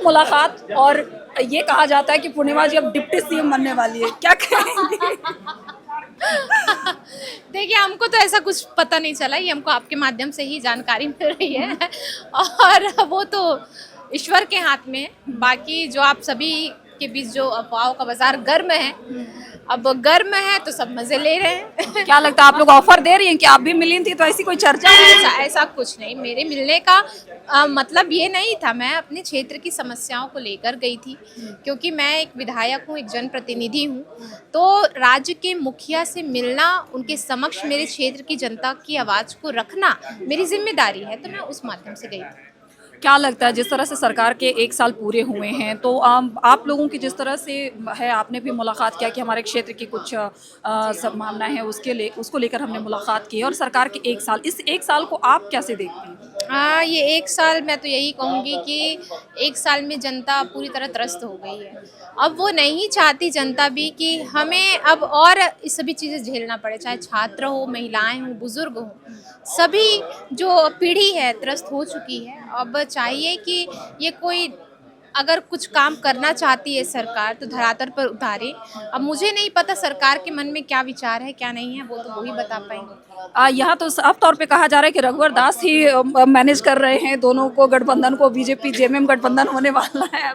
मुलाकात और ये कहा जाता है कि पूर्णिमा जी अब डिप्टी सीएम बनने वाली है, क्या कहेंगे? देखिए, हमको तो ऐसा कुछ पता नहीं चला, ये हमको आपके माध्यम से ही जानकारी मिल रही है और वो तो ईश्वर के हाथ में है। बाकी जो आप सभी के बीच जो अफवाहों का बाजार गर्म है, अब गर्म है तो सब मजे ले रहे हैं। क्या लगता है आप लोग ऑफर दे रही हैं कि आप भी मिली थी, तो ऐसी कोई चर्चा हुई? ऐसा कुछ नहीं, मेरे मिलने का मतलब ये नहीं था। मैं अपने क्षेत्र की समस्याओं को लेकर गई थी, क्योंकि मैं एक विधायक हूँ, एक जनप्रतिनिधि हूँ, तो राज्य के मुखिया से मिलना, उनके समक्ष मेरे क्षेत्र की जनता की आवाज़ को रखना मेरी जिम्मेदारी है, तो मैं उस माध्यम से गई थी। क्या लगता है जिस तरह से सरकार के 1 साल पूरे हुए हैं, तो आप लोगों की जिस तरह से है, आपने भी मुलाकात किया कि हमारे क्षेत्र की कुछ संभावना है, उसको लेकर हमने मुलाकात की, और सरकार के 1 साल, इस 1 साल को आप कैसे देखती हैं? ये 1 साल, मैं तो यही कहूँगी कि 1 साल में जनता पूरी तरह त्रस्त हो गई है। अब वो नहीं चाहती जनता भी कि हमें अब और ये सभी चीज़ें झेलना पड़े, चाहे छात्र हो, महिलाएं हों, बुजुर्ग हों, सभी जो पीढ़ी है त्रस्त हो चुकी है। अब चाहिए कि ये कोई अगर कुछ काम करना चाहती है सरकार, तो धरातल पर उतारे। अब मुझे नहीं पता सरकार के मन में क्या विचार है, क्या नहीं है, वो तो वही बता पाएंगे। यहाँ तो साफ तौर पे कहा जा रहा है कि रघुवर दास ही मैनेज कर रहे हैं दोनों को, गठबंधन को, बीजेपी जेएमएम गठबंधन होने वाला है,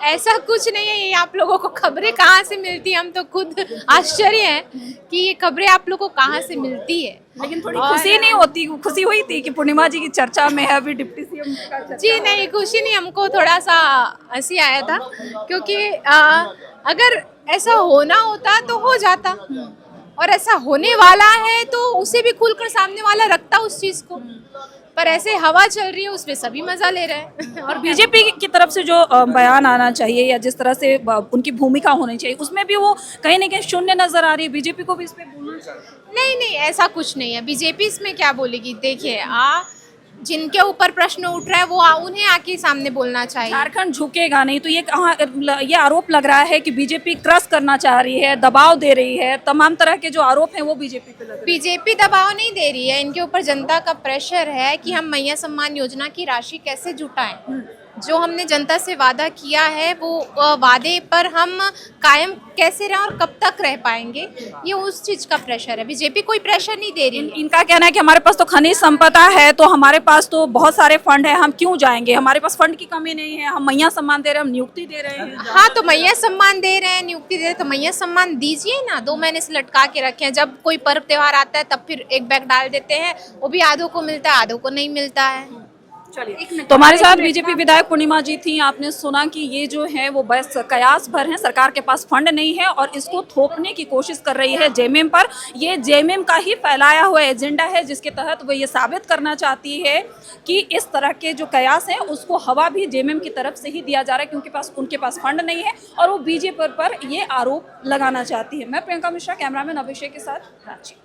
ऐसा कुछ नहीं है। ये आप लोगों को खबरें कहाँ से मिलती है, हम तो खुद आश्चर्य है कि ये खबरें आप लोगों को कहाँ से मिलती है। लेकिन थोड़ी खुशी नहीं होती? खुशी हुई थी कि पूर्णिमा जी की चर्चा में है अभी डिप्टी सीएम का चर्चा? जी नहीं, खुशी नहीं, हमको थोड़ा सा हंसी आया था, क्योंकि अगर ऐसा होना होता तो हो जाता, और ऐसा होने वाला है तो उसे भी खुलकर सामने वाला रखता उस चीज़ को। पर ऐसे हवा चल रही है, उसमें सभी मजा ले रहे हैं। और बीजेपी की तरफ से जो बयान आना चाहिए या जिस तरह से उनकी भूमिका होनी चाहिए, उसमें भी वो कहीं ना कहीं शून्य नजर आ रही है। बीजेपी को भी इस पे बोलना चाहिए। नहीं नहीं, ऐसा कुछ नहीं है। बीजेपी इसमें क्या बोलेगी? देखिए, जिनके ऊपर प्रश्न उठ रहा है वो उन्हें आके सामने बोलना चाहिए। झारखंड झुकेगा नहीं, तो ये आरोप लग रहा है कि बीजेपी क्रश करना चाह रही है, दबाव दे रही है, तमाम तरह के जो आरोप हैं वो बीजेपी पे लग रहे हैं। बीजेपी दबाव नहीं दे रही है, इनके ऊपर जनता का प्रेशर है कि हम मैया सम्मान योजना की राशि कैसे जुटाएं। जो हमने जनता से वादा किया है, वो वादे पर हम कायम कैसे रहें और कब तक रह पाएंगे, ये उस चीज़ का प्रेशर है। बीजेपी कोई प्रेशर नहीं दे रही। इनका कहना है कि हमारे पास तो खनिज संपदा है, तो हमारे पास तो बहुत सारे फंड है, हम क्यों जाएंगे, हमारे पास फंड की कमी नहीं है, हम मैया सम्मान दे रहे हैं, हम नियुक्ति दे रहे हैं। हाँ, तो मैया सम्मान दे रहे हैं, नियुक्ति दे रहे हैं, तो मैया सम्मान दीजिए ना। 2 महीने से लटका के रखे हैं, जब कोई पर्व त्योहार आता है तब फिर एक बैग डाल देते हैं, वो भी आधों को मिलता है, आधों को नहीं मिलता है। तो हमारे साथ बीजेपी विधायक पूर्णिमा जी थी। आपने सुना कि ये जो है वो बस कयास भर है, सरकार के पास फंड नहीं है और इसको थोपने की कोशिश कर रही है जेएमएम पर। ये जेएमएम का ही फैलाया हुआ एजेंडा है, जिसके तहत वो ये साबित करना चाहती है कि इस तरह के जो कयास हैं उसको हवा भी जेएमएम की तरफ से ही दिया जा रहा है, क्योंकि उनके पास फंड नहीं है और वो बीजेपी पर ये आरोप लगाना चाहती है। मैं प्रियंका मिश्रा, कैमरामैन अभिषेक के साथ, रांची।